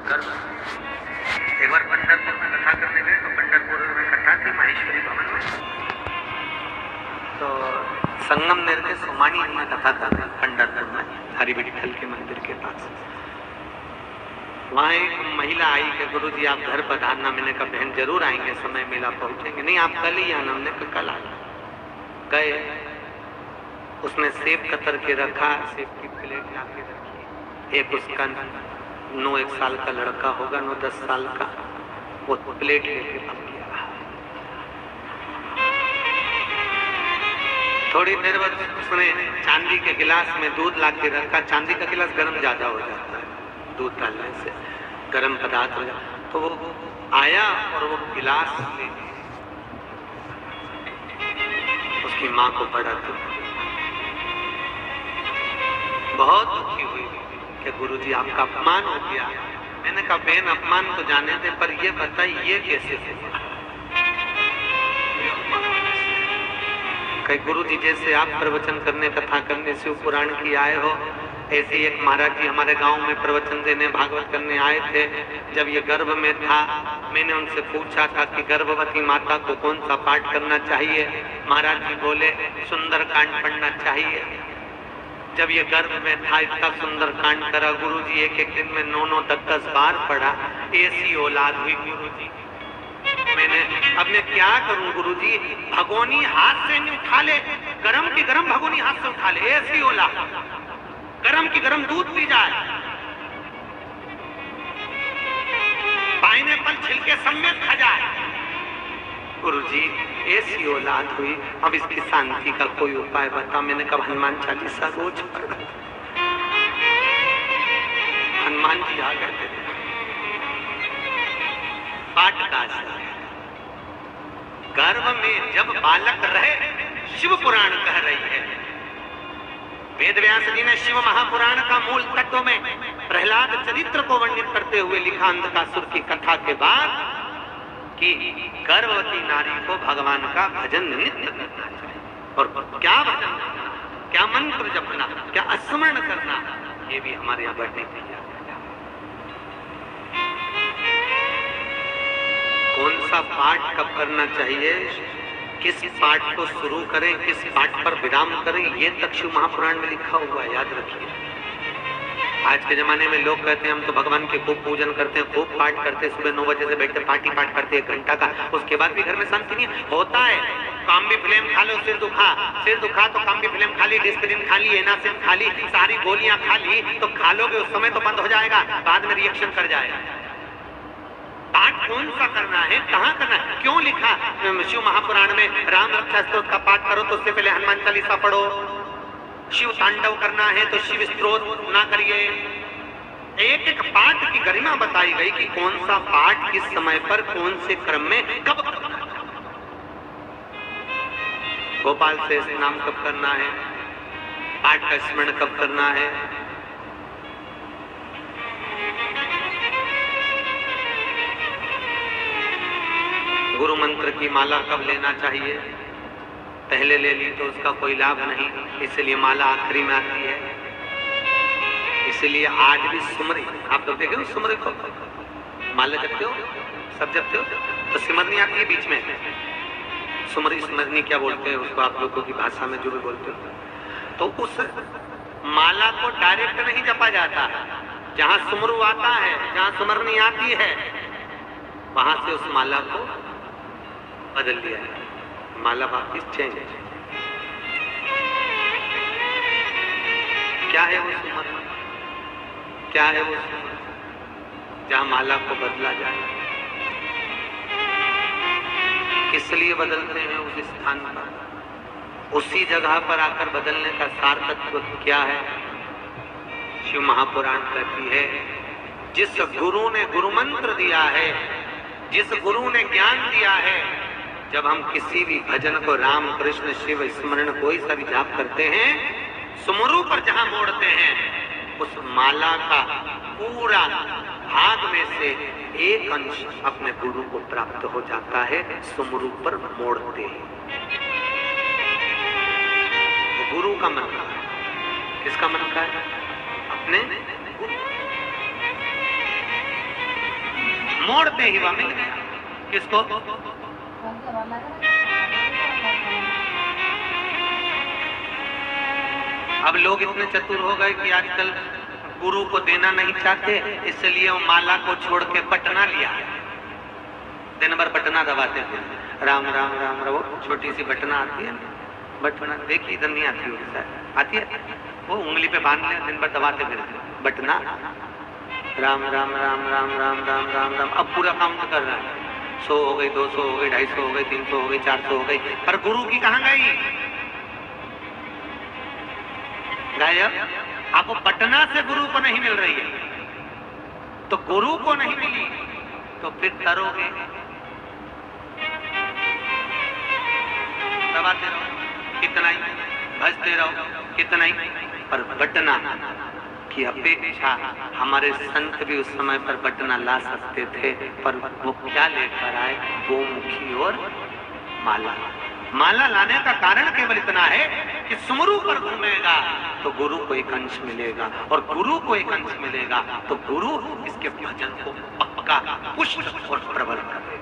गर्व। एक बार पंढरपुर में कथा करने गए तो पंढरपुर में कथा थी माहेश्वरी भवन में, तो संगमनेर के सोमानी में कथा कर रही पंढरपुर में हरि विठल के मंदिर के पास। वहाँ एक महिला आई कि गुरु जी आप घर पधारना। मैंने कहा बहन जरूर आएंगे, समय मिला पहुंचेंगे। नहीं आप कल ही आना। हमने कहा कल आना। गए, उसने सेब कतर के रखा, सेब की प्लेट ला के रखी। एक उसका 9-1 साल का लड़का होगा, 9-10 साल का, वो प्लेट लेके पक गया। थोड़ी देर बाद उसने चांदी के गिलास में दूध ला के रखा। चांदी का गिलास गर्म ज्यादा हो जाता है, दूध डालने से गर्म पदार्थ हो जाता। तो वो आया और वो गिलास ले उसकी माँ को पड़ा तो बहुत दुखी हुई कि गुरुजी आपका अपमान हो गया। मैंने कहा बहन अपमान तो जाने थे, पर ये बताइए ये कैसे हुआ? कई गुरुजी जैसे आप प्रवचन करने, कथा करने, शिव पुराण की आए हो, ऐसे एक महाराज जी हमारे गांव में प्रवचन देने, भागवत करने आए थे। जब ये गर्भ में था, मैंने उनसे पूछा था कि गर्भवती माता को कौन सा पाठ करना चाहिए। महाराज जी बोले सुंदर कांड पढ़ना चाहिए। जब ये गर्भ में था इतना सुंदर कांड करा। गुरुजी एक दिन में 9-9, 10-10 बार पढ़ा। ऐसी औलाद हुई गुरुजी। अब मैं क्या करूं गुरुजी? भगोनी हाथ से नहीं उठा ले, गरम की गरम भगोनी हाथ से उठा ले। ऐसी औलाद, गरम की गरम दूध पी जाए, पाइनएप्पल छिलके समेत खा जाए। गुरुजी ऐसी औलाद हुई, अब इसकी शांति का कोई उपाय बता। मैंने कहा हनुमान चालीसा रोज पढ़। हनुमान जी आ गए थे। पाठ का गर्भ में जब बालक रहे, शिव पुराण कह रही है। वेद व्यास जी ने शिव महापुराण का मूल तत्व में प्रहलाद चरित्र को वर्णित करते हुए लिखा अंधकासुर की कथा के बाद कि गर्भवती नारी को भगवान का भजन नित्य करना चाहिए। और क्या भजन, क्या मंत्र जपना, क्या स्मरण करना, ये भी हमारे यहाँ बढ़ने की कौन सा पाठ कब करना चाहिए, किस पाठ को शुरू करें, किस पाठ पर विराम करें, ये तक शिव महापुराण में लिखा हुआ है, याद रखिए। आज के जमाने में लोग कहते हैं हम तो भगवान के खूब पूजन करते हैं, खूब पाठ करते हैं, सुबह 9 बजे से बैठते पार्टी पाठ करते 1 घंटा का, उसके बाद भी घर में शांति नहीं होता है। काम्बी फिल्म खा लो, सिर दुखा तो काम्बी फिल्म खा ली, डिस्कलिन खा ली, एनासिन खा ली, सारी गोलियां खा ली, तो खा लोगे उस समय तो बंद हो जाएगा, बाद में रिएक्शन कर जाएगा। पाठ कौन सा करना है, कहाँ करना है, क्यों लिखा शिव महापुराण में राम रक्षा स्तोत्र का पाठ करो तो उससे पहले हनुमान चालीसा पढ़ो। शिव तांडव करना है तो शिव स्तोत्र ना करिए। एक एक पाठ की गरिमा बताई गई कि कौन सा पाठ किस समय पर, कौन से क्रम में, कब करना। गोपाल से नाम कब करना है, पाठ का स्मरण कब करना है। गुरु मंत्र की माला कब लेना चाहिए, पहले ले ली तो उसका कोई लाभ नहीं, इसलिए माला आखिरी में आती है। इसलिए आज भी सुमरी, आप लोग देखे सुमरी को माला जपते हो, सब जपते हो, तो सिमरनी आती है बीच में। सुमरी सिमरनी क्या बोलते हैं उसको आप लोगों की भाषा में, जो भी बोलते हो। तो उस माला को डायरेक्ट नहीं जपा जाता, जहां सुमरू आता है, जहां सिमरनी आती है, वहां से उस माला को बदल दिया है, माला वापिस चेंज। क्या है वो सुमरन, क्या है वो सुमरन जहां माला को बदला जाए? किस लिए बदलते हैं उस स्थान पर, उसी जगह पर आकर बदलने का सार तत्व क्या है? शिव महापुराण कहती है जिस गुरु ने गुरु मंत्र दिया है, जिस गुरु ने ज्ञान दिया है, जब हम किसी भी भजन को, राम कृष्ण शिव स्मरण कोई सा भी जाप करते हैं, सुमरू पर जहां मोड़ते हैं, उस माला का पूरा भाग में से एक अंश अपने गुरु को प्राप्त हो जाता है। सुमरू पर मोड़ते हैं, वो गुरु का मन का है। किसका मन का है? अपने गुरु। मोड़ते ही वह मिल गया। किसको? अब लोग इतने चतुर हो गए कि आजकल गुरु को देना नहीं चाहते, इसलिए वो माला को छोड़ के बटना लिया। दिन भर बटना दबाते थे, राम राम राम राम। वो छोटी सी बटना आती है, बटना देखी इधर नहीं आती होगी, आती है, वो उंगली पे बांध ले, दिन भर दबाते फिरते बटना, राम राम राम राम राम राम राम राम। अब पूरा काउंट कर रहा है, 100 हो गई, 200 हो गई, 250 हो गई, 300 हो गई, 400 हो गई, पर गुरु की कहाँ गई? गायब। आपको बटना से गुरु को नहीं मिल रही है, तो गुरु को नहीं मिली तो फिर करोगे, दबाते रहो कितना ही, भजते रहो कितना ही, पर बटना की अपेक्षा हमारे संत भी उस समय पर बटना ला सकते थे, पर वो क्या लेकर आए? गोमुखी और माला। माला लाने का कारण केवल इतना है कि सुमरु पर घूमेगा तो गुरु को एक अंश मिलेगा, और गुरु को एक अंश मिलेगा तो गुरु इसके भजन को पक्का पुष्ट और प्रबल करेगा।